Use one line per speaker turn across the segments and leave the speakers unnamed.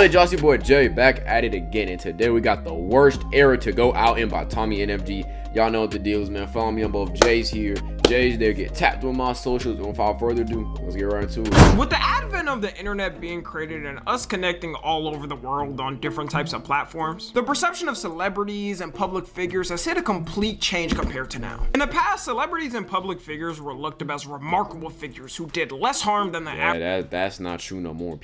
good, y'all? It's your boy Jay back at it again, and today we got the worst era to go out in by Tommy NFG. Y'all know what the deal is, man. Follow me on both Jays here. Jays there, get tapped on my socials. And without further ado, let's get right into it.
With the advent of the internet being created and us connecting all over the world on different types of platforms, the perception of celebrities and public figures has hit a complete change compared to now. In the past, celebrities and public figures were looked at as remarkable figures who did less harm than the average.
That's not true no more.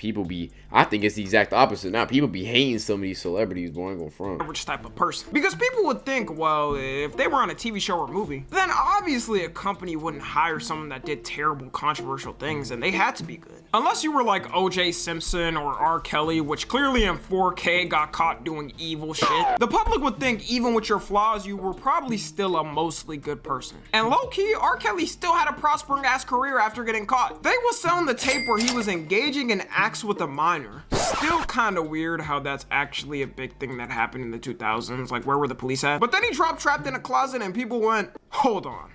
I think it's the exact opposite now. People be hating some of these celebrities, boy, ain't gonna front.
Average type of person. Because people would think, well, if they were on a TV show or movie, then obviously a company wouldn't hire someone that did terrible, controversial things, and they had to be good. Unless you were like O.J. Simpson or R. Kelly, which clearly in 4K got caught doing evil shit. The public would think even with your flaws, you were probably still a mostly good person. And low-key, R. Kelly still had a prospering ass career after getting caught. They was selling the tape where he was engaging in acts with a minor. Still kind of weird how that's actually a big thing that happened in the 2000s. Like, where were the police at? But then he dropped trapped in a closet and people went, hold on.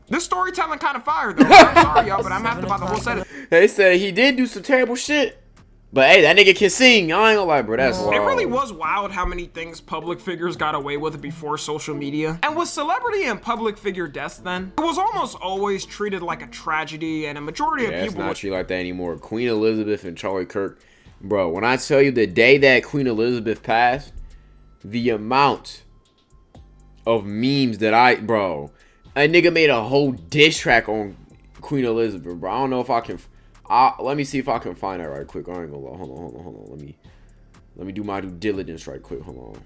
This storytelling kind of fire though. I'm sorry y'all, but I'm having to buy the whole set.
They say he did do some terrible shit, but hey, that nigga can sing. I ain't gonna lie, bro. That's wild.
It really was wild how many things public figures got away with before social media. And with celebrity and public figure deaths then, it was almost always treated like a tragedy, and a majority of people...
It's not treated like that anymore. Queen Elizabeth and Charlie Kirk. Bro, when I tell you the day that Queen Elizabeth passed, the amount of memes that bro, a nigga made a whole diss track on Queen Elizabeth, bro. I don't know if I can... let me see if I can find that right quick. I ain't gonna lie. Hold on. Let me do my due diligence right quick. Hold on.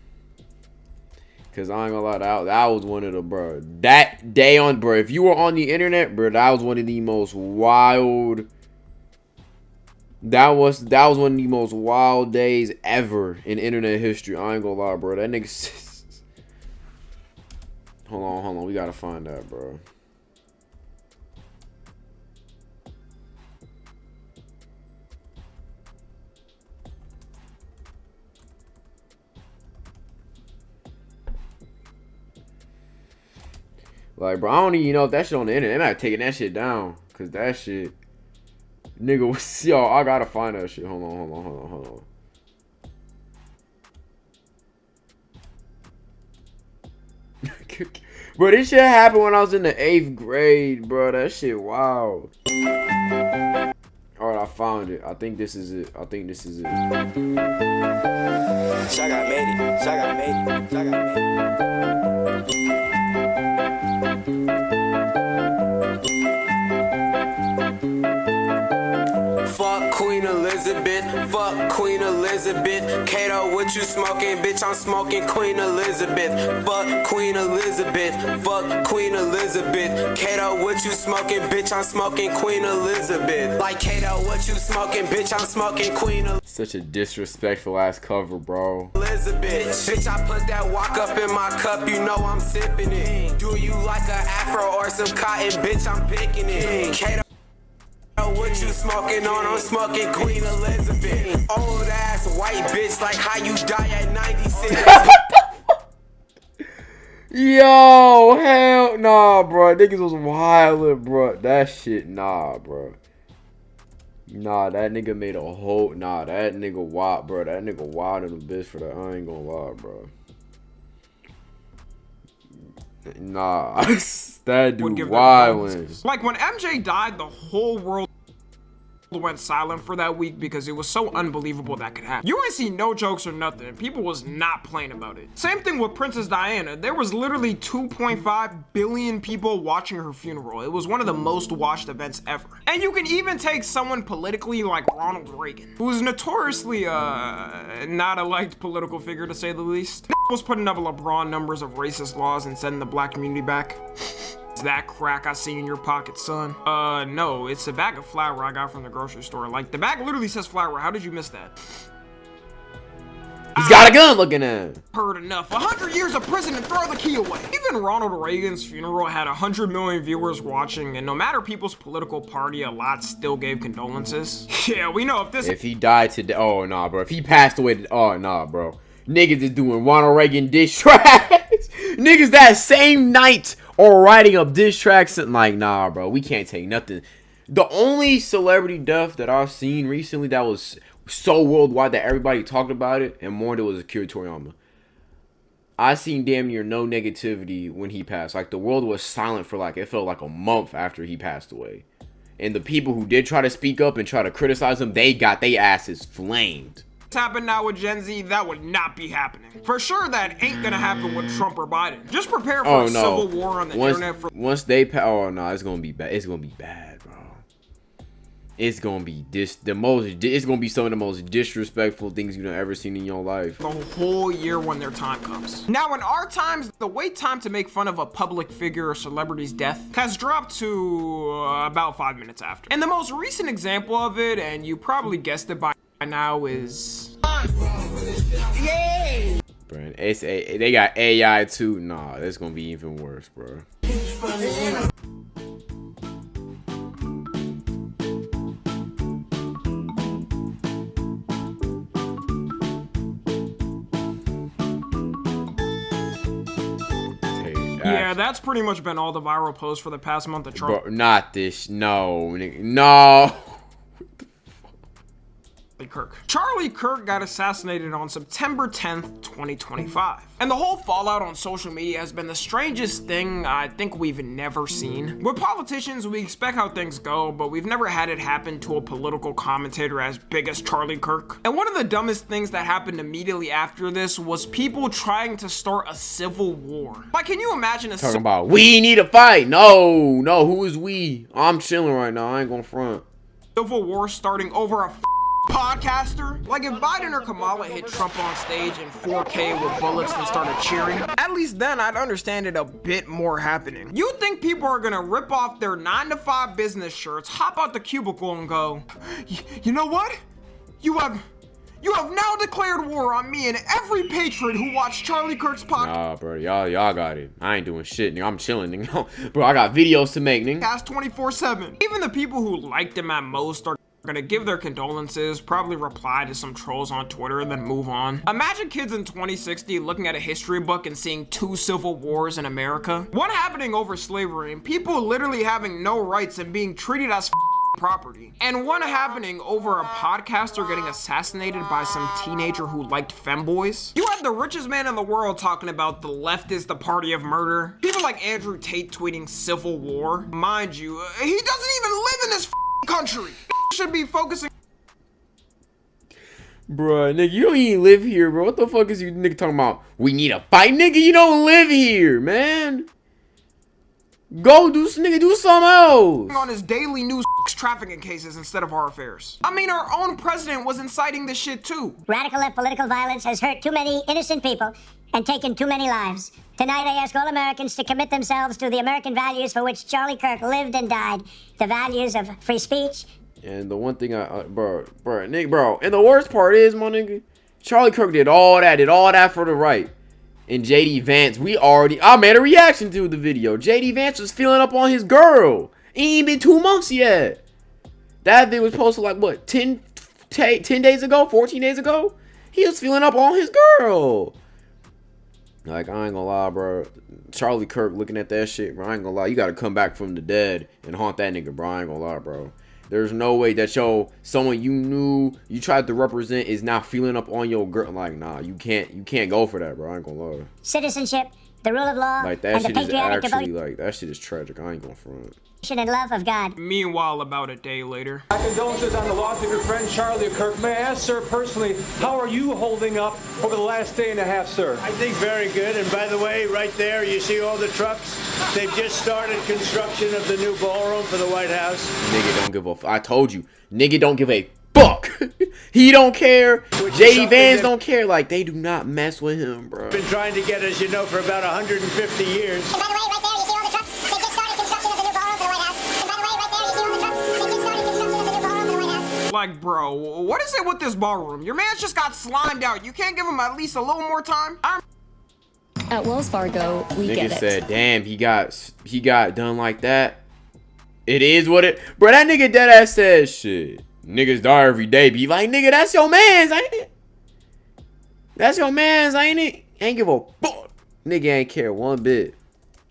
Cause I ain't gonna lie, that was one of the, bro. That day on, bro. If you were on the internet, bro, that was one of the most wild. That was one of the most wild days ever in internet history. I ain't gonna lie, bro. That nigga. Hold on. We gotta find that, bro. Like, bro, I don't even know if that shit on the internet. They might have taken that shit down. Cause that shit, nigga, was, yo, I gotta find that shit. Hold on. Bro, this shit happened when I was in the 8th grade, bro. That shit wild. Alright, I found it. I think this is it.
Saga made it. Fuck Queen Elizabeth. Kato, what you smoking? Bitch, I'm smoking Queen Elizabeth. Fuck Queen Elizabeth. Kato, what you smoking? Bitch, I'm smoking Queen Elizabeth. Like Kato, what you smoking? Bitch, I'm smoking Queen Elizabeth.
Such a disrespectful ass cover, bro.
Elizabeth. Bitch, I put that walk up in my cup, you know I'm sipping it. Do you like a afro or some cotton? Bitch, I'm picking it. Kato, what you smoking on? I'm smoking Queen Elizabeth. Old ass white bitch, like how you die at 96.
Yo, hell nah, bro. Niggas was wild, bro. That shit, nah, bro. Nah, that nigga made a whole... Nah, that nigga wild, bro. That nigga wild in the bitch for that. I ain't gonna lie, bro. Nah, that dude wildin'.
Like, when MJ died, the whole world went silent for that week because it was so unbelievable that could happen. You ain't see no jokes or nothing. People was not playing about it. Same thing with Princess Diana. There was literally 2.5 billion people watching her funeral. It was one of the most watched events ever. And you can even take someone politically like Ronald Reagan, who was notoriously not a liked political figure to say the least. Was putting up LeBron numbers of racist laws and sending the black community back. That crack I see in your pocket, son? No, it's a bag of flour I got from the grocery store. Like, the bag literally says flour. How did you miss that?
He's got a gun looking at him.
Heard enough. 100 years of prison and throw the key away. Even Ronald Reagan's funeral had 100 million viewers watching, and no matter people's political party, a lot still gave condolences. Yeah, we know
if he died today, oh nah, bro. If he passed away, oh nah, bro. Niggas is doing Ronald Reagan diss tracks. Niggas that same night are writing up diss tracks and like, nah, bro, we can't take nothing. The only celebrity death that I've seen recently that was so worldwide that everybody talked about it and mourned it was Akira Toriyama. I seen damn near no negativity when he passed. Like, the world was silent for like, it felt like a month after he passed away. And the people who did try to speak up and try to criticize him, they got their asses flamed.
What's happened now with Gen Z, that would not be happening. For sure, that ain't gonna happen with Trump or Biden. Just prepare for a civil war on the internet.
Once they oh no, it's gonna be bad. It's gonna be bad, bro. It's gonna be it's gonna be some of the most disrespectful things you've ever seen in your life.
The whole year when their time comes. Now, in our times, the wait time to make fun of a public figure or celebrity's death has dropped to about 5 minutes after. And the most recent example of it, and you probably guessed it by now, is yay!
Bro, they got AI too. Nah, that's gonna be even worse, bro.
Yeah, that's pretty much been all the viral posts for the past month of Trump.
Bro, not this. No, nigga. No.
Charlie Kirk got assassinated on September 10th, 2025. And the whole fallout on social media has been the strangest thing I think we've never seen. With politicians, we expect how things go, but we've never had it happen to a political commentator as big as Charlie Kirk. And one of the dumbest things that happened immediately after this was people trying to start a civil war. Like, can you imagine a
talking about, we need a fight? No, who is we? I'm chilling right now, I ain't gonna front.
Civil war starting over a podcaster? Like, if Biden or Kamala hit Trump on stage in 4K with bullets and started cheering, at least then I'd understand it a bit more happening. You think people are gonna rip off their 9-to-5 business shirts, hop out the cubicle and go, you know what? You have now declared war on me and every patriot who watched Charlie Kirk's podcast.
Nah, bro, y'all got it. I ain't doing shit, nigga. I'm chilling, nigga. Bro, I got videos to make, nigga.
24/7. Even the people who liked him at most are gonna give their condolences, probably reply to some trolls on Twitter, and then move on. Imagine kids in 2060 looking at a history book and seeing 2 civil wars in America. One happening over slavery and people literally having no rights and being treated as property. And one happening over a podcaster getting assassinated by some teenager who liked femboys. You have the richest man in the world talking about the left is the party of murder. People like Andrew Tate tweeting civil war. Mind you, he doesn't even live in this country. Should be focusing.
Bruh, nigga, you don't even live here, bro. What the fuck is you nigga talking about? We need a fight, nigga. You don't live here, man. Go do something else.
On his daily news trafficking cases instead of our affairs. I mean, our own president was inciting this shit too.
Radical left political violence has hurt too many innocent people and taken too many lives. Tonight, I ask all Americans to commit themselves to the American values for which Charlie Kirk lived and died. The values of free speech.
And the one thing bro, and the worst part is, my nigga, Charlie Kirk did all that for the right. And JD Vance, I made a reaction to the video. JD Vance was feeling up on his girl. It ain't been 2 months yet. That video was posted like, what, 10 days ago, 14 days ago? He was feeling up on his girl. Like, I ain't gonna lie, bro. Charlie Kirk looking at that shit, bro. I ain't gonna lie. You gotta come back from the dead and haunt that nigga, bro. I ain't gonna lie, bro. There's no way that someone you knew, you tried to represent is now feeling up on your girl. Like, nah, you can't go for that, bro. I ain't gonna lie.
Citizenship, the rule of law,
like, that
and the
shit is
patriotic
actually,
devotion
like, that shit is tragic. I ain't gonna front.
And love of God.
Meanwhile, about a day later.
My condolences on the loss of your friend Charlie Kirk. May I ask, sir, personally, how are you holding up over the last day and a half, sir?
I think very good. And by the way, right there, you see all the trucks? They've just started construction of the new ballroom for the White House.
Nigga don't give a I told you. Nigga don't give a fuck. He don't care. JD Vance don't care. Like, they do not mess with him, bro.
Been trying to get, as you know, for about 150 years.
And by the way, right there, you see all the trucks? They just started construction of the new ballroom for the White House. And by the way, right there, you see all the trucks? They just started construction of the new ballroom for the White House.
Like, bro, what is it with this ballroom? Your man's just got slimed out. You can't give him at least a little more time?
At Wells Fargo, we get it.
Nigga said, damn, he got done like that. It is what it. Bro, that nigga deadass said shit. Niggas die every day. Be like, nigga, that's your man's, ain't it? That's your man's, ain't it? Ain't give a fuck. Nigga ain't care one bit.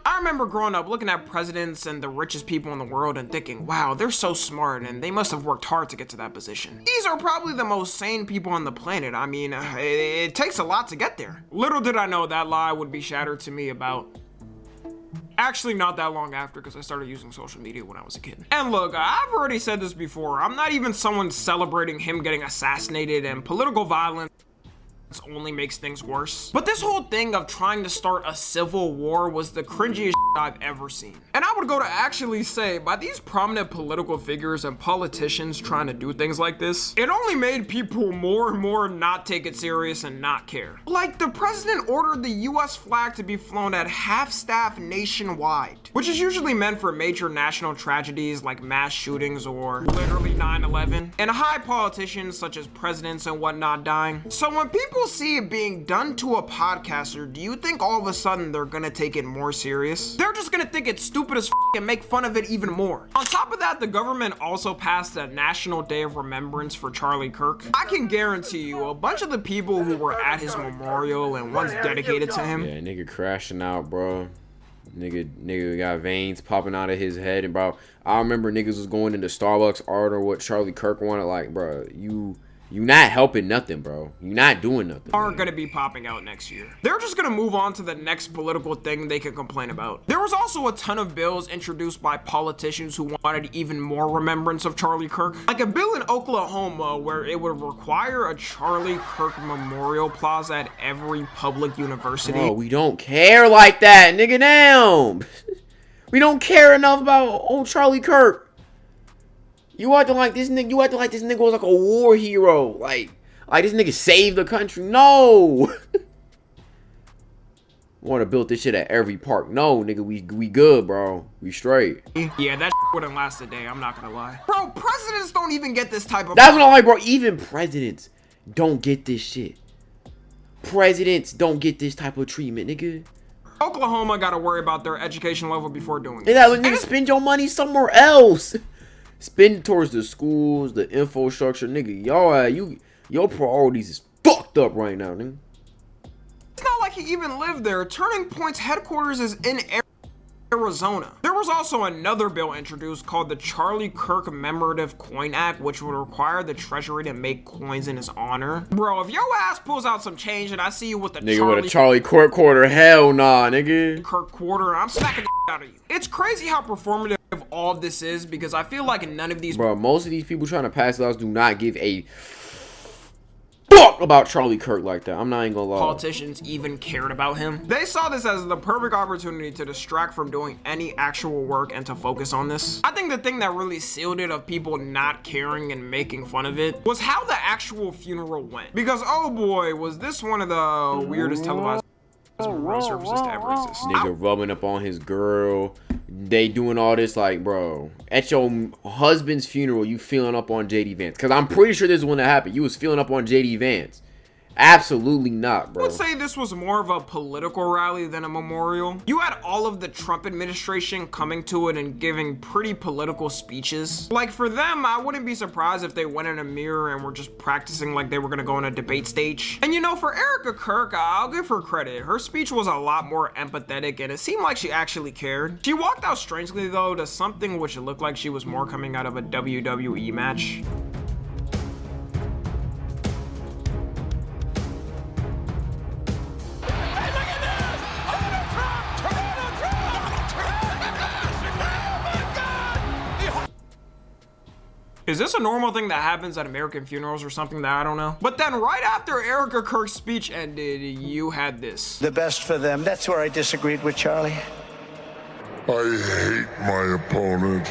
I I remember growing up looking at presidents and the richest people in the world and thinking, wow, they're so smart and they must have worked hard to get to that position. These are probably the most sane people on the planet. I mean, it takes a lot to get there. Little did I know that lie would be shattered to me about actually not that long after, because I started using social media when I was a kid. And look, I've already said this before, I'm not even someone celebrating him getting assassinated, and political violence only makes things worse. But this whole thing of trying to start a civil war was the cringiest I've ever seen. And I would go to actually say, by these prominent political figures and politicians trying to do things like this, it only made people more and more not take it serious and not care. Like, the president ordered the US flag to be flown at half-staff nationwide, which is usually meant for major national tragedies like mass shootings or literally 9/11, and high politicians such as presidents and whatnot dying. So when people see it being done to a podcaster, do you think all of a sudden they're gonna take it more serious? They're just gonna think it's stupid as f and make fun of it even more. On top of that, the government also passed a National Day of Remembrance for Charlie Kirk. I can guarantee you, a bunch of the people who were at his memorial and once dedicated to him.
Yeah, nigga crashing out, bro. Nigga got veins popping out of his head, and bro, I remember niggas was going into Starbucks order what Charlie Kirk wanted. Like, bro, you not helping nothing, bro. You not doing nothing.
Aren't gonna be popping out next year. They're just gonna move on to the next political thing they can complain about. There was also a ton of bills introduced by politicians who wanted even more remembrance of Charlie Kirk. Like a bill in Oklahoma where it would require a Charlie Kirk memorial plaza at every public university.
Bro, we don't care like that, nigga. Damn. We don't care enough about old Charlie Kirk. You acting like this nigga. You acting like this nigga was like a war hero. Like this nigga saved the country. No. Want to build this shit at every park? No, nigga. We good, bro. We straight.
Yeah, that wouldn't last a day. I'm not gonna lie. Bro, presidents don't even get this type of.
That's what I'm like, bro. Even presidents don't get this shit. Presidents don't get this type of treatment, nigga.
Oklahoma got to worry about their education level before doing this.
Yeah, nigga, spend your money somewhere else. Spend it towards the schools, the infrastructure, nigga. Your priorities is fucked up right now, nigga.
It's not like he even lived there. Turning Point's headquarters is in Arizona. There was also another bill introduced called the Charlie Kirk Commemorative Coin Act, which would require the Treasury to make coins in his honor. Bro, if your ass pulls out some change and I see you with the
nigga with a Charlie Kirk quarter, hell nah, nigga.
Kirk quarter, I'm smacking the out of you. It's crazy how performative all of this is, because I feel like none of these,
bro, most of these people trying to pass laws do not give a fuck about Charlie Kirk like that. I'm not even gonna lie.
Politicians even cared about him. They saw this as the perfect opportunity to distract from doing any actual work and to focus on this. I think the thing that really sealed it of people not caring and making fun of it was how the actual funeral went. Because oh boy, was this one of the weirdest televised memorial services to ever exist.
Nigga rubbing up on his girl. They doing all this, like, bro, at your husband's funeral, you feeling up on JD Vance. Because I'm pretty sure this is when that happened. You was feeling up on JD Vance. Absolutely not, bro.
I would say this was more of a political rally than a memorial. You had all of the Trump administration coming to it and giving pretty political speeches. Like, for them, I wouldn't be surprised if they went in a mirror and were just practicing like they were gonna go on a debate stage. And you know, for Erica Kirk, I'll give her credit. Her speech was a lot more empathetic and it seemed like she actually cared. She walked out strangely though to something which looked like she was more coming out of a WWE match. Is this a normal thing that happens at American funerals or something that I don't know? But then right after Erica Kirk's speech ended, you had this.
The best for them. That's where I disagreed with Charlie.
I hate my opponent.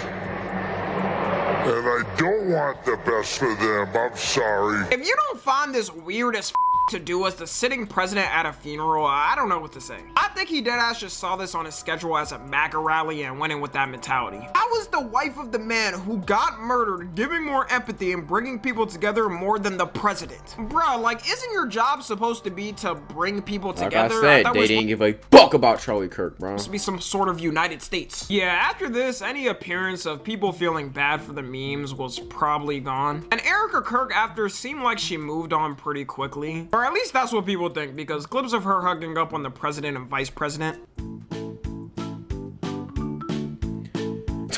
And I don't want the best for them. I'm sorry.
If you don't find this weird as to do as the sitting president at a funeral, I don't know what to say. I think he deadass just saw this on his schedule as a MAGA rally and went in with that mentality. I was the wife of the man who got murdered, giving more empathy and bringing people together more than the president. Bro, like, isn't your job supposed to be to bring people together?
Like I said, they didn't give a fuck about Charlie Kirk, bro.
Supposed to be some sort of United States. Yeah, after this, any appearance of people feeling bad for the memes was probably gone. And Erica Kirk, after, seemed like she moved on pretty quickly. Or at least that's what people think, because clips of her hugging up on the president and vice president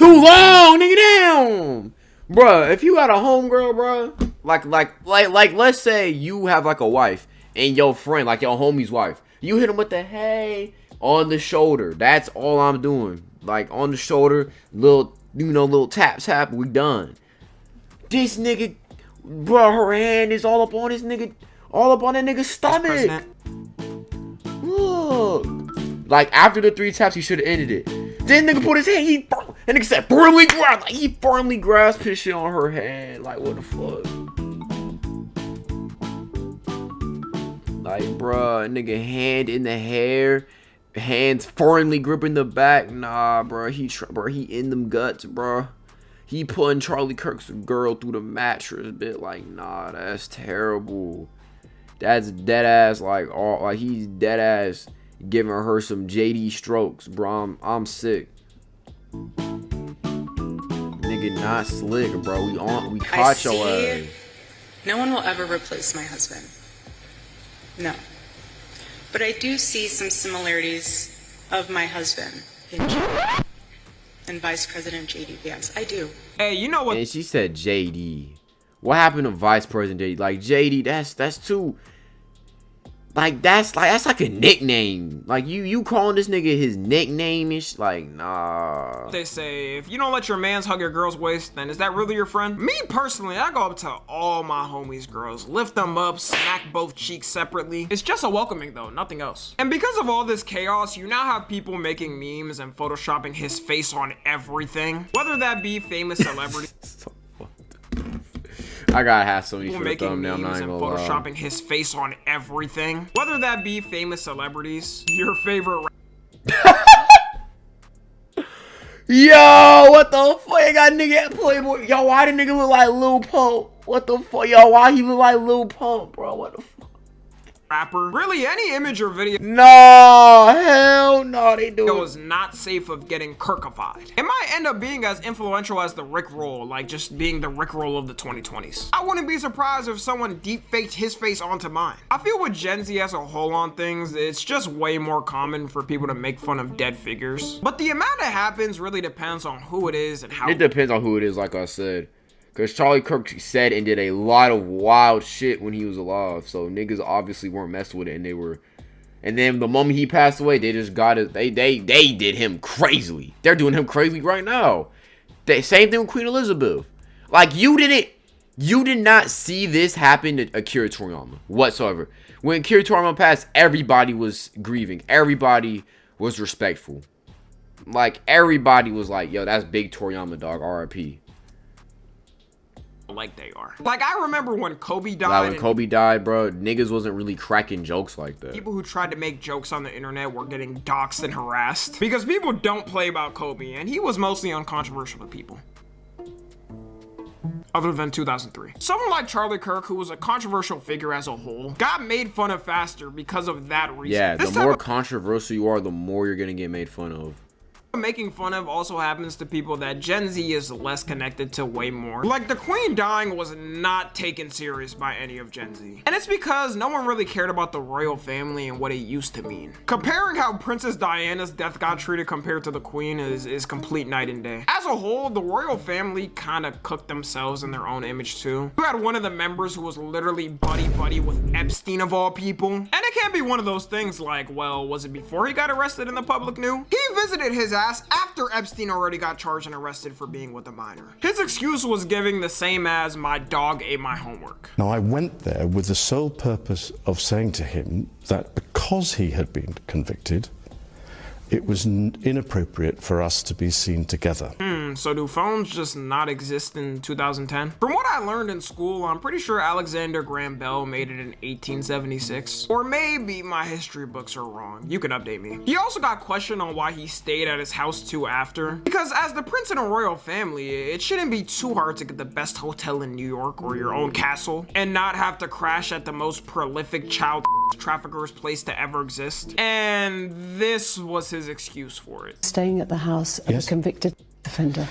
Too long, nigga, down. Bruh, if you got a homegirl, bruh, like, let's say you have like a wife and your friend, like your homie's wife, you hit him with the hey on the shoulder. That's all I'm doing. Like on the shoulder, little, little tap, we done. This nigga, bruh, her hand is all up on this nigga, all up on that nigga's stomach. Look. Like after the 3 taps, he should have ended it. Then nigga put his hand, and nigga said firmly grasp, like he firmly grasped his shit on her hand. Like what the fuck? Like bruh, nigga hand in the hair, hands firmly gripping the back. Nah, bruh, he in them guts, bruh. He putting Charlie Kirk's girl through the mattress, bit like nah, that's terrible. That's dead ass, like all like he's dead ass giving her some JD strokes, bro. I'm sick. Nigga, not slick, bro. We caught your ass.
No one will ever replace my husband. No. But I do see some similarities of my husband and Vice President JD Vance. I do.
Hey, you know what?
And she said JD. What happened to Vice President JD? Like JD, that's too. Like that's like a nickname. Like you calling this nigga his nickname and like nah.
They say if you don't let your mans hug your girl's waist, then is that really your friend? Me personally, I go up to all my homies' girls, lift them up, smack both cheeks separately. It's just a welcoming though, nothing else. And because of all this chaos, you now have people making memes and photoshopping his face on everything, whether that be famous celebrities.
I gotta have somebody
people
for the
making
thumbnail.
memes and photoshopping his face on everything, whether that be famous celebrities, your favorite.
Yo, what the fuck? I got nigga at Playboy. Yo, why the nigga look like Lil Pump? What the fuck? Yo, why he look like Lil Pump, bro? What the fuck?
Rapper, really any image or video
no, hell no, they do
it was not safe of getting Kirkified. It might end up being as influential as the Rick Roll, like just being the Rick Roll of the 2020s. I wouldn't be surprised if someone deep faked his face onto mine. I feel with Gen Z as a whole on things, it's just way more common for people to make fun of dead figures. But the amount that happens really depends on who it is and how.
It depends on who it is, like I said. Because Charlie Kirk said and did a lot of wild shit when he was alive. So niggas obviously weren't messing with it. And they were. And then the moment he passed away, they just got it. They did him crazily. They're doing him crazy right now. Same thing with Queen Elizabeth. Like you did not see this happen to Akira Toriyama whatsoever. When Akira Toriyama passed, everybody was grieving. Everybody was respectful. Like everybody was like, yo, that's big Toriyama, dog. RIP.
Like they are. Like I remember when Kobe died.
Like when Kobe died, bro, niggas wasn't really cracking jokes like that.
People who tried to make jokes on the internet were getting doxxed and harassed because people don't play about Kobe, and he was mostly uncontroversial to people. Other than 2003. Someone like Charlie Kirk, who was a controversial figure as a whole, got made fun of faster because of that reason.
Yeah, the more controversial you are, the more you're gonna get made fun of.
Making fun of also happens to people that Gen Z is less connected to way more. Like the Queen dying was not taken serious by any of Gen Z. And it's because no one really cared about the royal family and what it used to mean. Comparing how Princess Diana's death got treated compared to the Queen is complete night and day. As a whole, the royal family kind of cooked themselves in their own image too. You had one of the members who was literally buddy with Epstein of all people. And it can't be one of those things like, well, was it before he got arrested and the public knew? He visited his ass after Epstein already got charged and arrested for being with a minor. His excuse was giving the same as my dog ate my homework.
Now I went there with the sole purpose of saying to him that because he had been convicted, it was inappropriate for us to be seen together.
So do phones just not exist in 2010? From what I learned in school, I'm pretty sure Alexander Graham Bell made it in 1876. Or maybe my history books are wrong. You can update me. He also got questioned on why he stayed at his house too after. Because as the prince in a royal family, it shouldn't be too hard to get the best hotel in New York or your own castle and not have to crash at the most prolific child trafficker's place to ever exist. And this was his excuse for it.
Staying at the house of a convicted offender.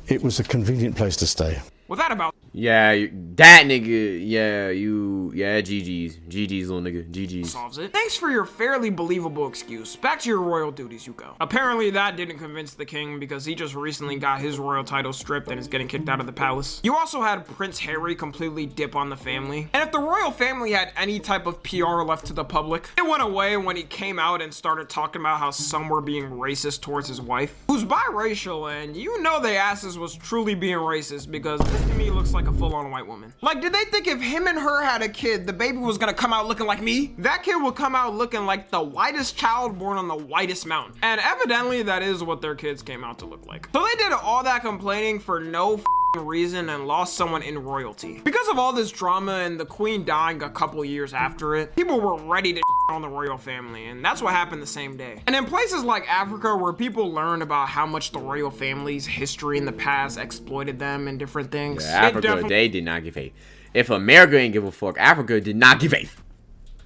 It was a convenient place to stay.
With that about
Yeah, that nigga. Yeah, GG's little nigga. GG's.
Solves it. Thanks for your fairly believable excuse. Back to your royal duties, you go. Apparently that didn't convince the king because he just recently got his royal title stripped and is getting kicked out of the palace. You also had Prince Harry completely dip on the family. And if the royal family had any type of PR left to the public, it went away when he came out and started talking about how some were being racist towards his wife, who's biracial, and you know they asses was truly being racist because this to me looks like a full-on white woman. Like, did they think if him and her had a kid, the baby was gonna come out looking like me? That kid would come out looking like the whitest child born on the whitest mountain. And evidently that is what their kids came out to look like. So they did all that complaining for no reason and lost someone in royalty. Because of all this drama and the queen dying a couple years after it, people were ready to on the royal family, and that's what happened the same day. And in places like Africa where people learn about how much the royal family's history in the past exploited them and different things.
Yeah, Africa, they did not give a. If America ain't give a fuck, Africa did not give a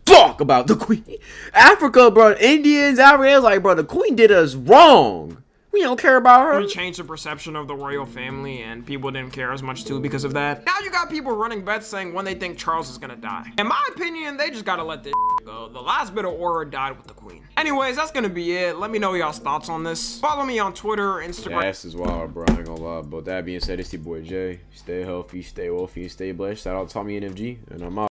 fuck about the queen. Africa, bro, Indians, Africans, like, bro, the queen did us wrong. We don't care about her.
We changed the perception of the royal family, and people didn't care as much too because of that. Now you got people running bets saying when they think Charles is gonna die. In my opinion, they just gotta let this go. The last bit of aura died with the queen. Anyways, that's gonna be it. Let me know y'all's thoughts on this. Follow me on Twitter, Instagram.
Yeah, this is wild, bro. I ain't gonna lie. But that being said, it's your boy Jay. Stay healthy, stay wealthy, and stay blessed. Shout out to Tommy NFG, and I'm out.